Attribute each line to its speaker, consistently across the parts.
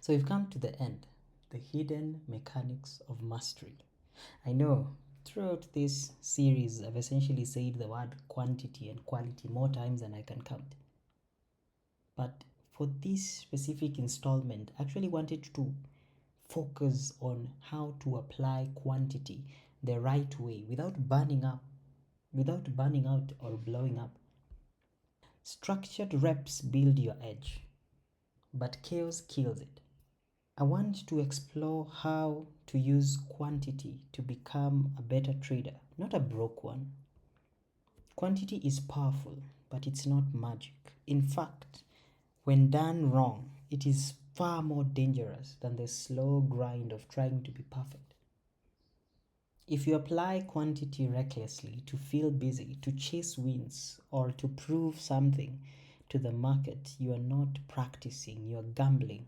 Speaker 1: So we've come to the end, the hidden mechanics of mastery. I know throughout this series I've essentially said the word quantity and quality more times than I can count. But for this specific installment, I actually wanted to focus on how to apply quantity the right way without burning out or blowing up. Structured reps build your edge, but chaos kills it. I want to explore how to use quantity to become a better trader, not a broke one. Quantity is powerful, but it's not magic. In fact, when done wrong, it is far more dangerous than the slow grind of trying to be perfect. If you apply quantity recklessly to feel busy, to chase wins, or to prove something to the market, you are not practicing, you are gambling.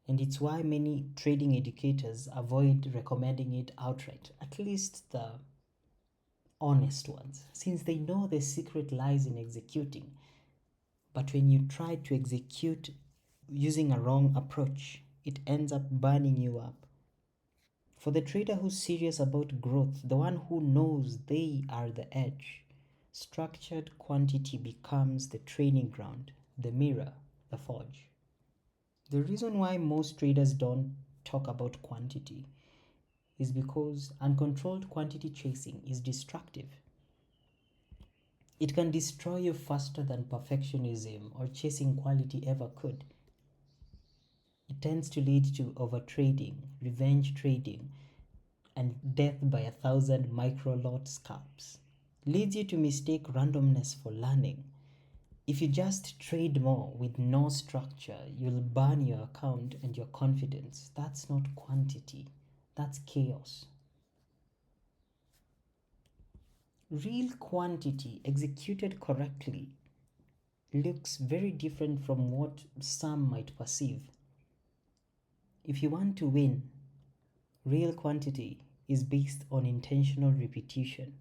Speaker 1: And it's why many trading educators avoid recommending it outright, at least the honest ones, since they know the secret lies in executing. But when you try to execute using a wrong approach, it ends up burning you up. For the trader who's serious about growth, the one who knows they are the edge, structured quantity becomes the training ground, the mirror, the forge. The reason why most traders don't talk about quantity is because uncontrolled quantity chasing is destructive. It can destroy you faster than perfectionism or chasing quality ever could. It tends to lead to overtrading, revenge trading, and death by 1,000 micro lot scalps. Leads you to mistake randomness for learning. If you just trade more with no structure, you'll burn your account and your confidence. That's not quantity, that's chaos. Real quantity executed correctly looks very different from what some might perceive. If you want to win, real quantity is based on intentional repetition.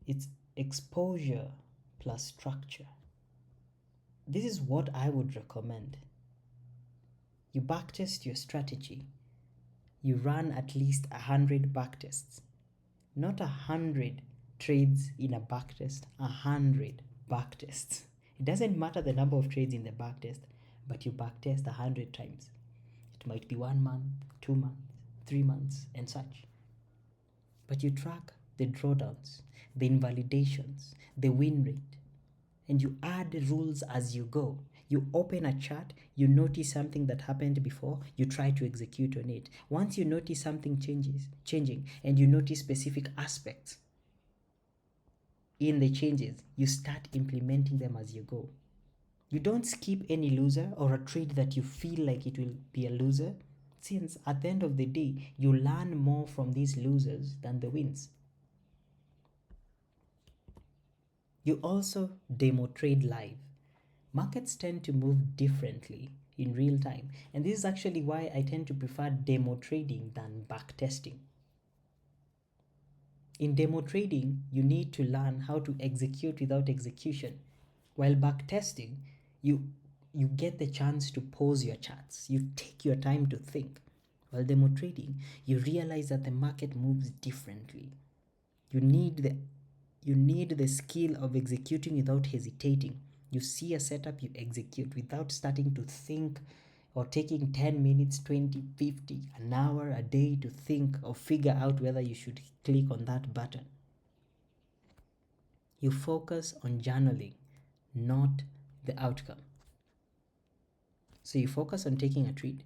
Speaker 1: It's exposure plus structure. This is what I would recommend. You backtest your strategy. You run at least 100 backtests. Not 100 trades in a backtest, 100 backtests. It doesn't matter the number of trades in the backtest, but you backtest 100 times. It might be 1 month, 2 months, 3 months, and such. But you track the drawdowns, the invalidations, the win rate, and you add rules as you go. You open a chart, you notice something that happened before, you try to execute on it. Once you notice something changing, and you notice specific aspects in the changes, you start implementing them as you go. You don't skip any loser or a trade that you feel like it will be a loser, since at the end of the day, you learn more from these losers than the wins. You also demo trade live. Markets tend to move differently in real time, and this is actually why I tend to prefer demo trading than backtesting. In demo trading, you need to learn how to execute without execution, while backtesting, you get the chance to pause your charts. You take your time to think. While demo trading, you realize that the market moves differently. You need the skill of executing without hesitating. You see a setup, you execute without starting to think or taking 10 minutes, 20, 50, an hour, a day to think or figure out whether you should click on that button. You focus on journaling, not the outcome. So you focus on taking a trade,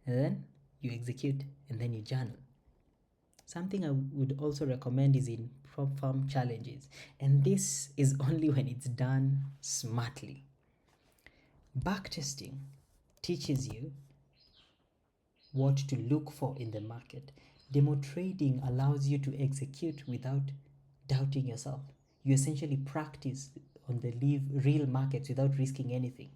Speaker 1: and then you execute, and then you journal. Something I would also recommend is in prop firm challenges, and this is only when it's done smartly. Backtesting teaches you what to look for in the market. Demo trading allows you to execute without doubting yourself. You essentially practice on the real markets without risking anything.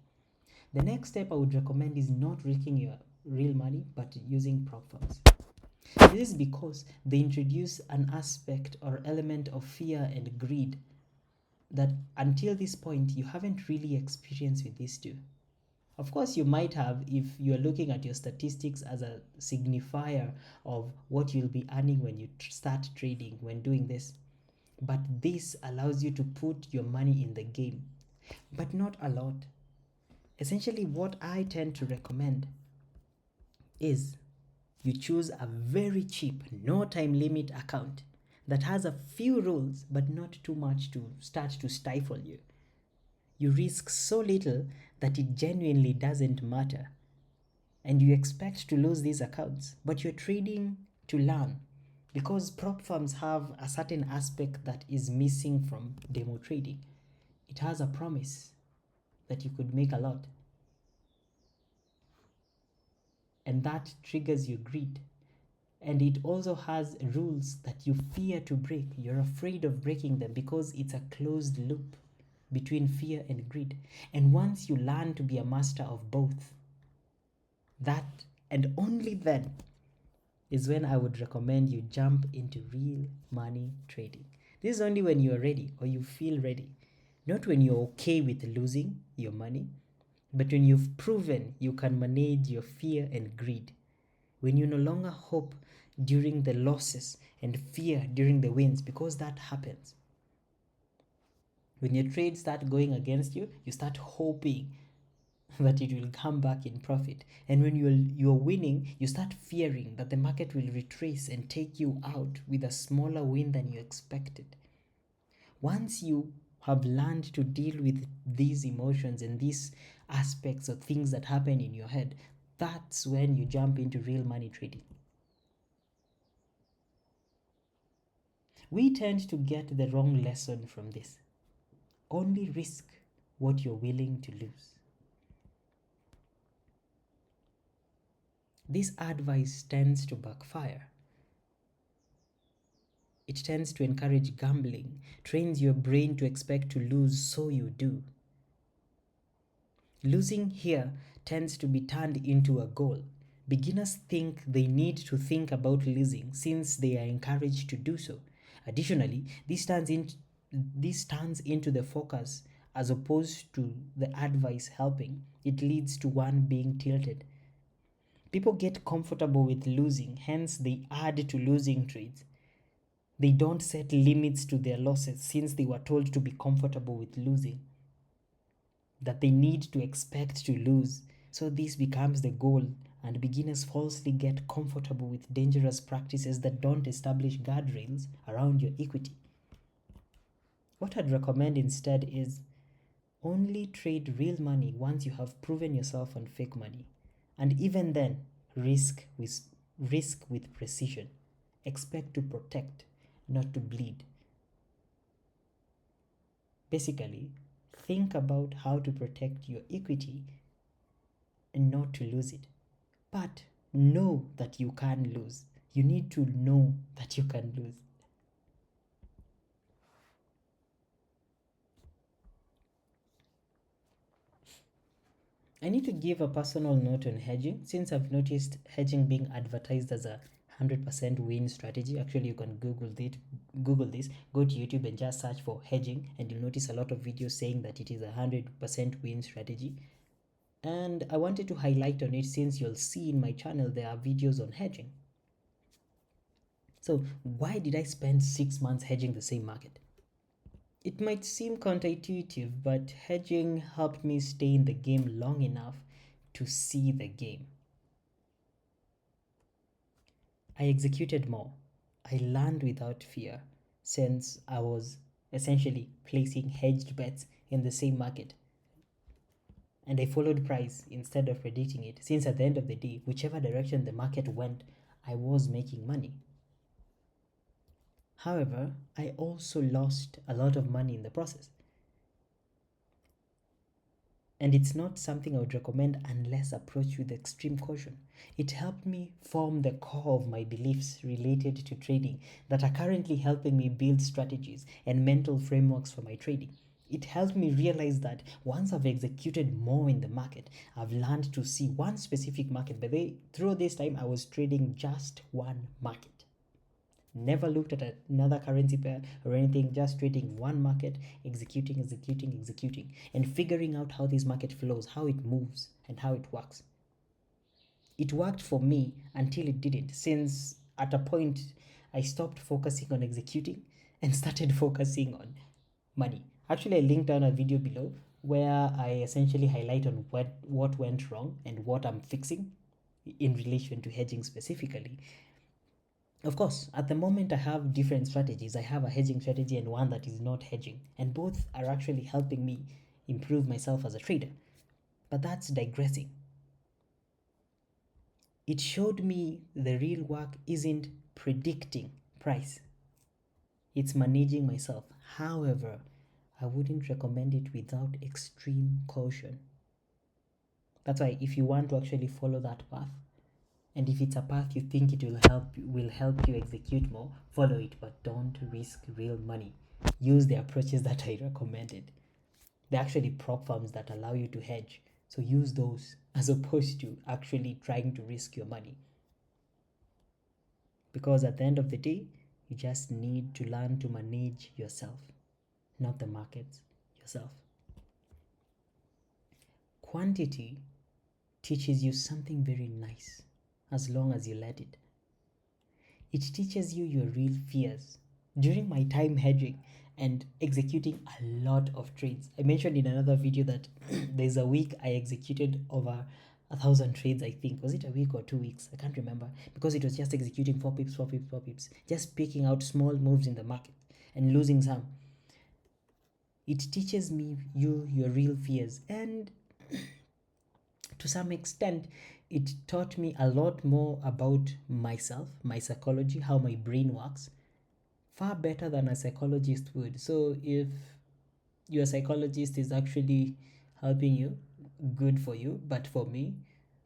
Speaker 1: The next step I would recommend is not risking your real money, but using prop firms. This is because they introduce an aspect or element of fear and greed that until this point you haven't really experienced with these two. Of course, you might have if you're looking at your statistics as a signifier of what you'll be earning when you start trading, when doing this. But this allows you to put your money in the game, but not a lot. Essentially, what I tend to recommend is you choose a very cheap, no time limit account that has a few rules but not too much to start to stifle you. You risk so little that it genuinely doesn't matter. And you expect to lose these accounts, but you're trading to learn because prop firms have a certain aspect that is missing from demo trading. It has a promise that you could make a lot, and that triggers your greed. And it also has rules that you fear to break. You're afraid of breaking them because it's a closed loop between fear and greed. And once you learn to be a master of both, that and only then is when I would recommend you jump into real money trading. This is only when you are ready or you feel ready, not when you're okay with losing your money, but when you've proven you can manage your fear and greed. When you no longer hope during the losses and fear during the wins, because that happens. When your trades start going against you, you start hoping that it will come back in profit. And when you're winning, you start fearing that the market will retrace and take you out with a smaller win than you expected. Once you have learned to deal with these emotions and these aspects of things that happen in your head, that's when you jump into real money trading. We tend to get the wrong lesson from this. Only risk what you're willing to lose. This advice tends to backfire. It tends to encourage gambling, trains your brain to expect to lose, so you do. Losing here tends to be turned into a goal. Beginners think they need to think about losing since they are encouraged to do so. Additionally, this turns into the focus as opposed to the advice helping. It leads to one being tilted. People get comfortable with losing, hence they add to losing trades. They don't set limits to their losses since they were told to be comfortable with losing, that they need to expect to lose. So this becomes the goal, and beginners falsely get comfortable with dangerous practices that don't establish guardrails around your equity. What I'd recommend instead is only trade real money once you have proven yourself on fake money. And even then, risk with precision. Expect to protect, not to bleed. Basically, think about how to protect your equity and not to lose it. But know that you can lose. You need to know that you can lose. I need to give a personal note on hedging since I've noticed hedging being advertised as a 100% win strategy. Actually, you can Google this, go to YouTube and just search for hedging, and you'll notice a lot of videos saying that it is a 100% win strategy. And I wanted to highlight on it since you'll see in my channel there are videos on hedging. So why did I spend 6 months hedging the same market? It might seem counterintuitive, but hedging helped me stay in the game long enough to see the game. I executed more. I learned without fear since I was essentially placing hedged bets in the same market. And I followed price instead of predicting it, since at the end of the day, whichever direction the market went, I was making money. However, I also lost a lot of money in the process. And it's not something I would recommend unless approached with extreme caution. It helped me form the core of my beliefs related to trading that are currently helping me build strategies and mental frameworks for my trading. It helped me realize that once I've executed more in the market, I've learned to see one specific market. But through this time, I was trading just one market. Never looked at another currency pair or anything, just trading one market, executing, and figuring out how this market flows, how it moves, and how it works. It worked for me until it didn't, since at a point I stopped focusing on executing and started focusing on money. Actually, I linked down a video below where I essentially highlight on what went wrong and what I'm fixing in relation to hedging specifically. Of course, at the moment I have different strategies. I have a hedging strategy and one that is not hedging, and both are actually helping me improve myself as a trader. But that's digressing. It showed me the real work isn't predicting price, it's managing myself. However, I wouldn't recommend it without extreme caution. That's why if you want to actually follow that path, and if it's a path you think it will help you execute more, follow it, but don't risk real money. Use the approaches that I recommended. They're actually prop firms that allow you to hedge, so use those as opposed to actually trying to risk your money. Because at the end of the day, you just need to learn to manage yourself, not the markets, yourself. Quantity teaches you something very nice as long as you let it. It teaches you your real fears. During my time hedging and executing a lot of trades, I mentioned in another video that there's a week I executed over 1,000 trades, I think. Was it a week or 2 weeks? I can't remember, because it was just executing 4 pips, 4 pips, 4 pips, just picking out small moves in the market and losing some. It teaches me your real fears, and to some extent it taught me a lot more about myself, my psychology, how my brain works, far better than a psychologist would. So if your psychologist is actually helping you, good for you. But for me,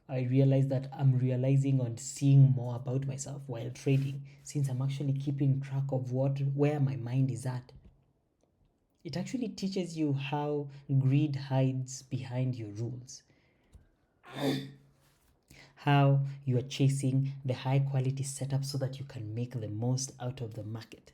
Speaker 1: I realized that I'm realizing on seeing more about myself while trading, since I'm actually keeping track of where my mind is at. It actually teaches you how greed hides behind your rules, how you are chasing the high quality setup so that you can make the most out of the market.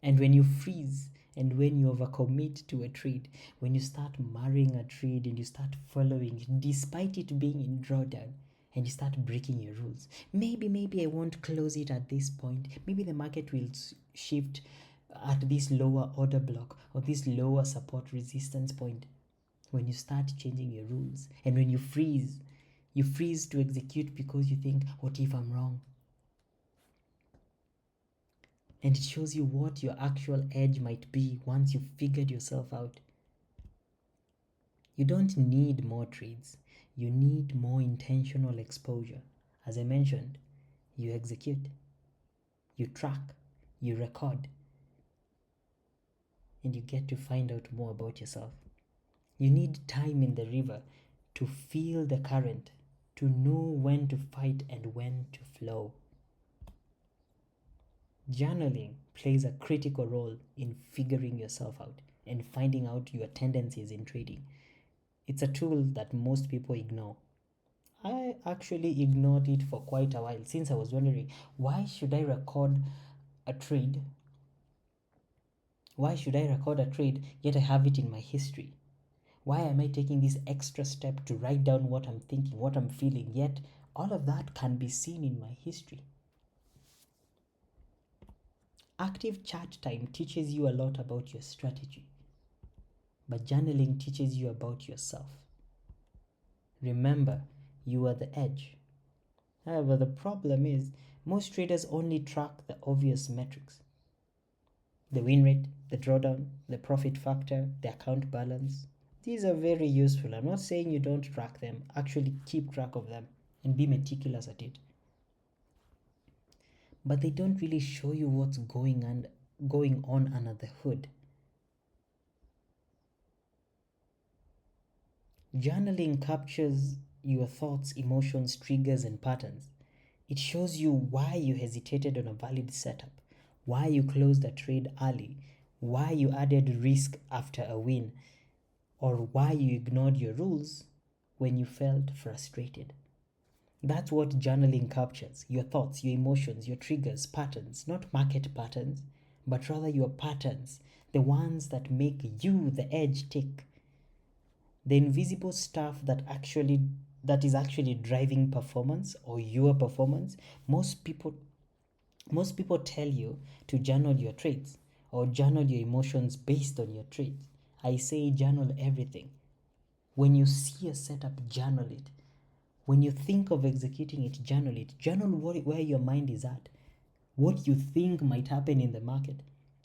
Speaker 1: And when you freeze and when you overcommit to a trade, when you start marrying a trade and you start following it despite it being in drawdown, and you start breaking your rules, maybe I won't close it at this point, maybe the market will shift at this lower order block or this lower support resistance point. When you start changing your rules and when you freeze to execute because you think, what if I'm wrong? And it shows you what your actual edge might be once you've figured yourself out. You don't need more trades. You need more intentional exposure. As I mentioned, you execute, you track, you record, and you get to find out more about yourself. You need time in the river to feel the current, to know when to fight and when to flow. Journaling plays a critical role in figuring yourself out and finding out your tendencies in trading. It's a tool that most people ignore. I actually ignored it for quite a while, since I was wondering, why should I record a trade? Why should I record a trade yet I have it in my history? Why am I taking this extra step to write down what I'm thinking, what I'm feeling, yet all of that can be seen in my history? Active chart time teaches you a lot about your strategy, but journaling teaches you about yourself. Remember, you are the edge. However, the problem is most traders only track the obvious metrics: the win rate, the drawdown, the profit factor, the account balance. These are very useful. I'm not saying you don't track them, actually keep track of them and be meticulous at it. But they don't really show you what's going on under the hood. Journaling captures your thoughts, emotions, triggers, and patterns. It shows you why you hesitated on a valid setup, why you closed a trade early, why you added risk after a win, or why you ignored your rules when you felt frustrated. That's what journaling captures: your thoughts, your emotions, your triggers, patterns, not market patterns, but rather your patterns, the ones that make you, the edge, tick. The invisible stuff that is actually driving performance or your performance. Most people most people tell you to journal your traits or journal your emotions based on your traits. I say journal everything. When you see a setup, journal it. When you think of executing it, journal it. Journal where your mind is at, what you think might happen in the market.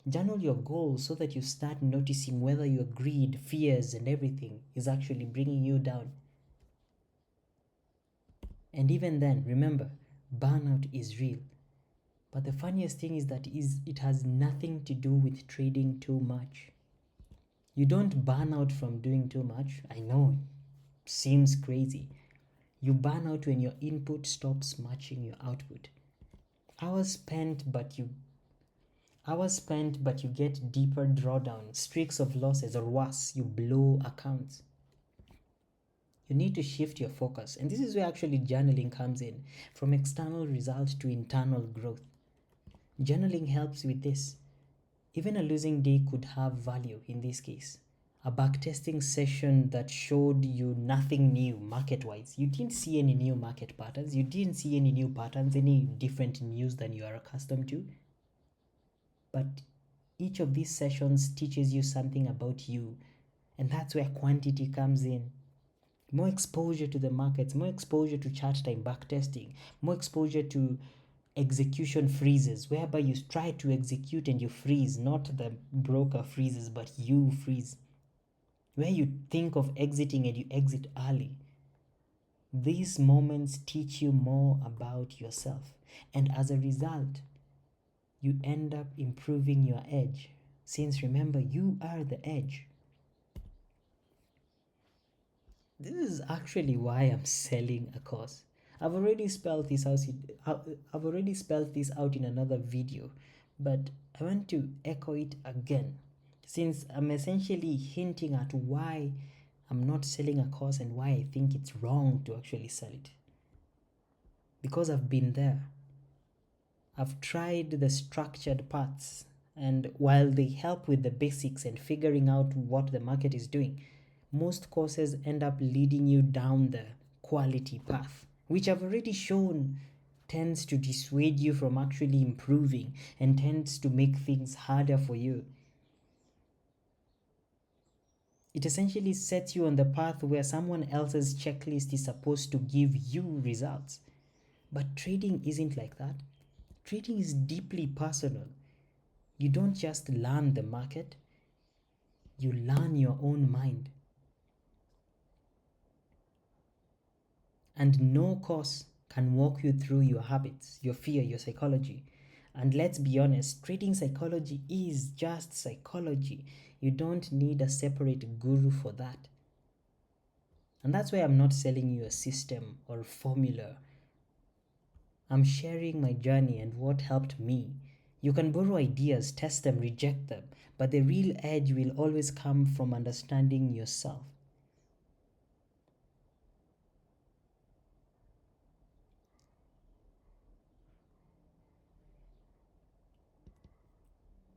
Speaker 1: Journal your goals so that you start noticing whether your greed, fears, and everything is actually bringing you down. And even then, remember, burnout is real. But the funniest thing is that it has nothing to do with trading too much. You don't burn out from doing too much. I know, it seems crazy. You burn out when your input stops matching your output. Hours spent, but you get deeper drawdown, streaks of losses, or worse, you blow accounts. You need to shift your focus, and this is where actually journaling comes in, from external result to internal growth. Journaling helps with this. Even a losing day could have value in this case. A backtesting session that showed you nothing new market wise. You didn't see any new market patterns, you didn't see any new patterns, any different news than you are accustomed to. But each of these sessions teaches you something about you, and that's where quantity comes in. More exposure to the markets, more exposure to chart time backtesting, more exposure to execution freezes, whereby you try to execute and you freeze, not the broker freezes, but you freeze. Where you think of exiting and you exit early. These moments teach you more about yourself, and as a result, you end up improving your edge. Since remember, you are the edge. This is actually why I'm selling a course. I've already spelled this out. In another video, but I want to echo it again, since I'm essentially hinting at why I'm not selling a course and why I think it's wrong to actually sell it. Because I've been there. I've tried the structured parts, and while they help with the basics and figuring out what the market is doing, most courses end up leading you down the quality path, which I've already shown tends to dissuade you from actually improving and tends to make things harder for you. It essentially sets you on the path where someone else's checklist is supposed to give you results. But trading isn't like that. Trading is deeply personal. You don't just learn the market, you learn your own mind. And no course can walk you through your habits, your fear, your psychology. And let's be honest, trading psychology is just psychology. You don't need a separate guru for that. And that's why I'm not selling you a system or a formula. I'm sharing my journey and what helped me. You can borrow ideas, test them, reject them, but the real edge will always come from understanding yourself.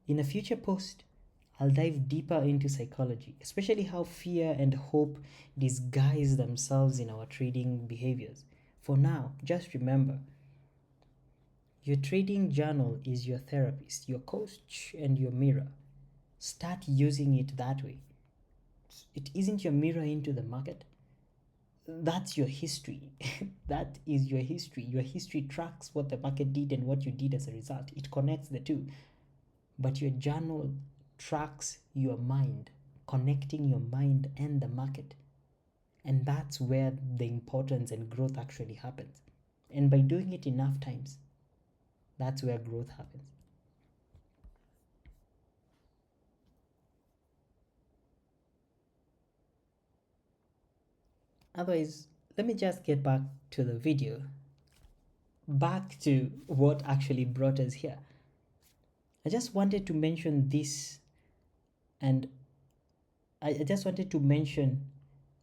Speaker 1: In a future post, I'll dive deeper into psychology, especially how fear and hope disguise themselves in our trading behaviors. For now, just remember, your trading journal is your therapist, your coach, and your mirror. Start using it that way. It isn't your mirror into the market. That's your history. That is your history. Your history tracks what the market did and what you did as a result. It connects the two. But your journal tracks your mind, connecting your mind and the market. And that's where the importance and growth actually happens. And by doing it enough times, that's where growth happens. Otherwise, let me just get back to the video. Back to what actually brought us here. I just wanted to mention this, and I just wanted to mention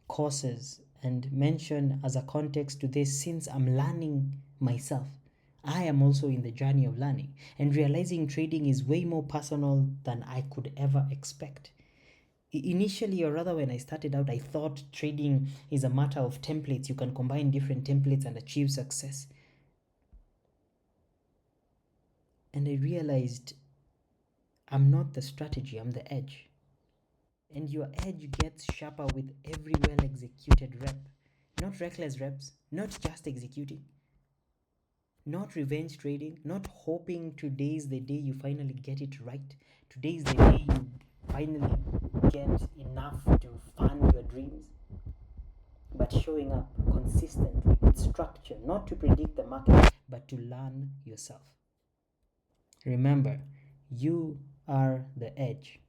Speaker 1: courses and mention as a context to this, since I'm learning myself. I am also in the journey of learning and realizing trading is way more personal than I could ever expect. Initially, or rather when I started out, I thought trading is a matter of templates. You can combine different templates and achieve success. And I realized I'm not the strategy, I'm the edge. And your edge gets sharper with every well executed rep. Not reckless reps, not just executing, not revenge trading, not hoping today's the day you finally get it right. Today's the day you finally get enough to fund your dreams. But showing up consistently with structure, not to predict the market, but to learn yourself. Remember, you are the edge.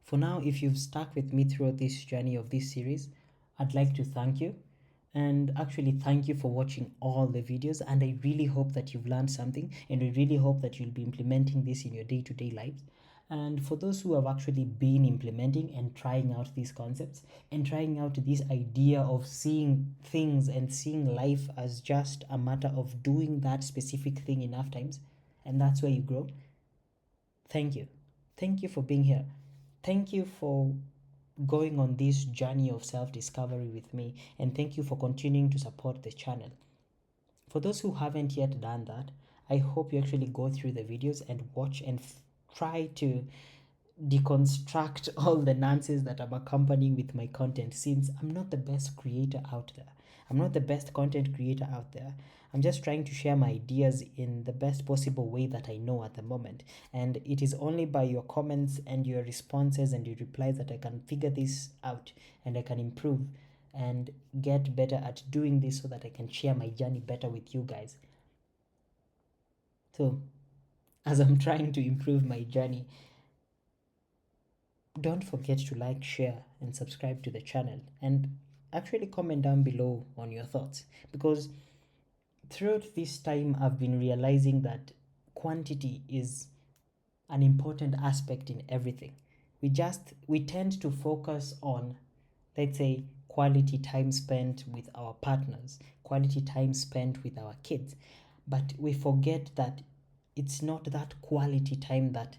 Speaker 1: For now, if you've stuck with me throughout this journey of this series, I'd like to thank you. And actually, thank you for watching all the videos. And I really hope that you've learned something. And I really hope that you'll be implementing this in your day-to-day lives. And for those who have actually been implementing and trying out these concepts and trying out this idea of seeing things and seeing life as just a matter of doing that specific thing enough times, and that's where you grow, thank you. Thank you for being here. Thank you for going on this journey of self-discovery with me, and thank you for continuing to support the channel. For those who haven't yet done that, I hope you actually go through the videos and watch and try to deconstruct all the nonsense that I'm accompanying with my content, since I'm not the best creator out there. I'm not the best content creator out there. I'm just trying to share my ideas in the best possible way that I know at the moment. And it is only by your comments and your responses and your replies that I can figure this out and I can improve and get better at doing this so that I can share my journey better with you guys. So, as I'm trying to improve my journey, don't forget to like, share, and subscribe to the channel. And actually comment down below on your thoughts, because throughout this time I've been realizing that quantity is an important aspect in everything. We tend to focus on, let's say, quality time spent with our partners, quality time spent with our kids, but we forget that it's not that quality time that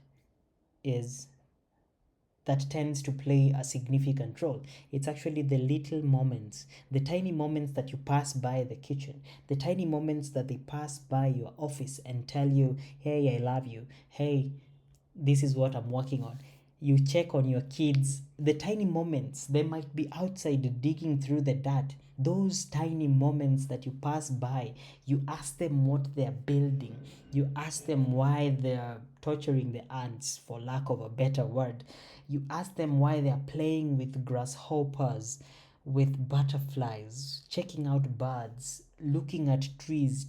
Speaker 1: tends to play a significant role. It's actually the little moments, the tiny moments that you pass by the kitchen, the tiny moments that they pass by your office and tell you, hey, I love you. Hey, this is what I'm working on. You check on your kids. The tiny moments, they might be outside digging through the dirt. Those tiny moments that you pass by, you ask them what they're building. You ask them why they're torturing the ants, for lack of a better word. You ask them why they're playing with grasshoppers, with butterflies, checking out birds, looking at trees,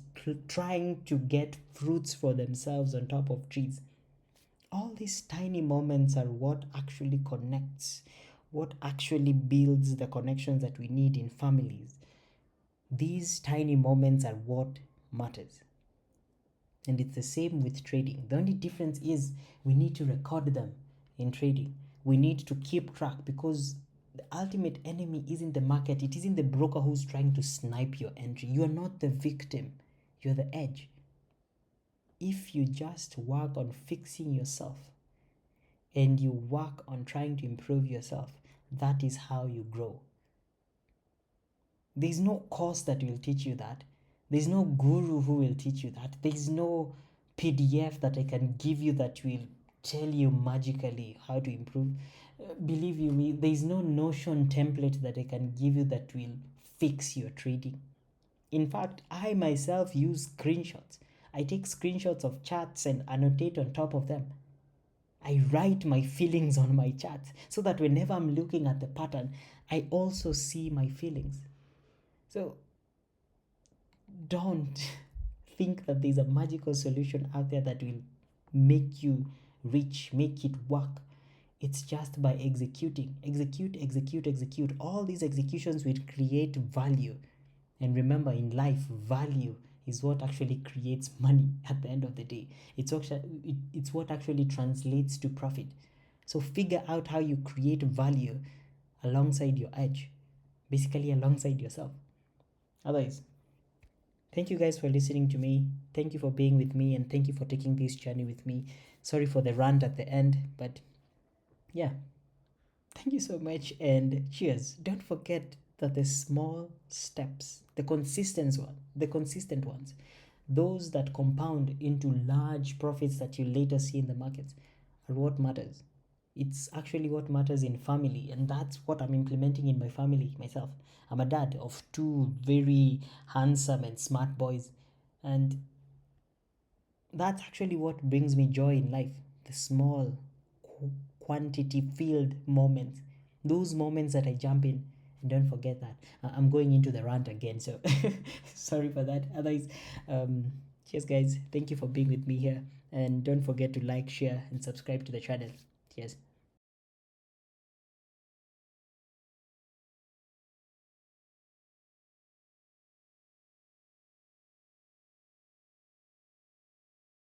Speaker 1: trying to get fruits for themselves on top of trees. All these tiny moments are what actually connects, what actually builds the connections that we need in families. These tiny moments are what matters. And it's the same with trading. The only difference is we need to record them in trading. We need to keep track, because the ultimate enemy isn't the market, it isn't the broker who's trying to snipe your entry. You are not the victim, you're the edge. If you just work on fixing yourself and you work on trying to improve yourself, that is how you grow. There's no course that will teach you that. There's no guru who will teach you that. There's no PDF that I can give you that will tell you magically how to improve. Believe you me, there's no Notion template that I can give you that will fix your trading. In fact, I myself use screenshots. I take screenshots of charts and annotate on top of them. I write my feelings on my charts so that whenever I'm looking at the pattern, I also see my feelings. So don't think that there's a magical solution out there that will make you rich, make it work. It's just by executing. Execute. All these executions will create value. And remember, in life, value is what actually creates money at the end of the day. It's what actually translates to profit. So figure out how you create value alongside your edge, basically alongside yourself. Otherwise, thank you guys for listening to me. Thank you for being with me, and thank you for taking this journey with me. Sorry for the rant at the end, but Yeah, thank you so much and cheers. Don't forget that the small steps, the consistent ones, those that compound into large profits that you later see in the markets are what matters. It's actually what matters in family, and that's what I'm implementing in my family myself. I'm a dad of two very handsome and smart boys, and that's actually what brings me joy in life. The small quantity filled moments, those moments that I jump in. And don't forget that I'm going into the rant again, so sorry for that. Otherwise, cheers guys, thank you for being with me here, and don't forget to like, share and subscribe to the channel. Cheers.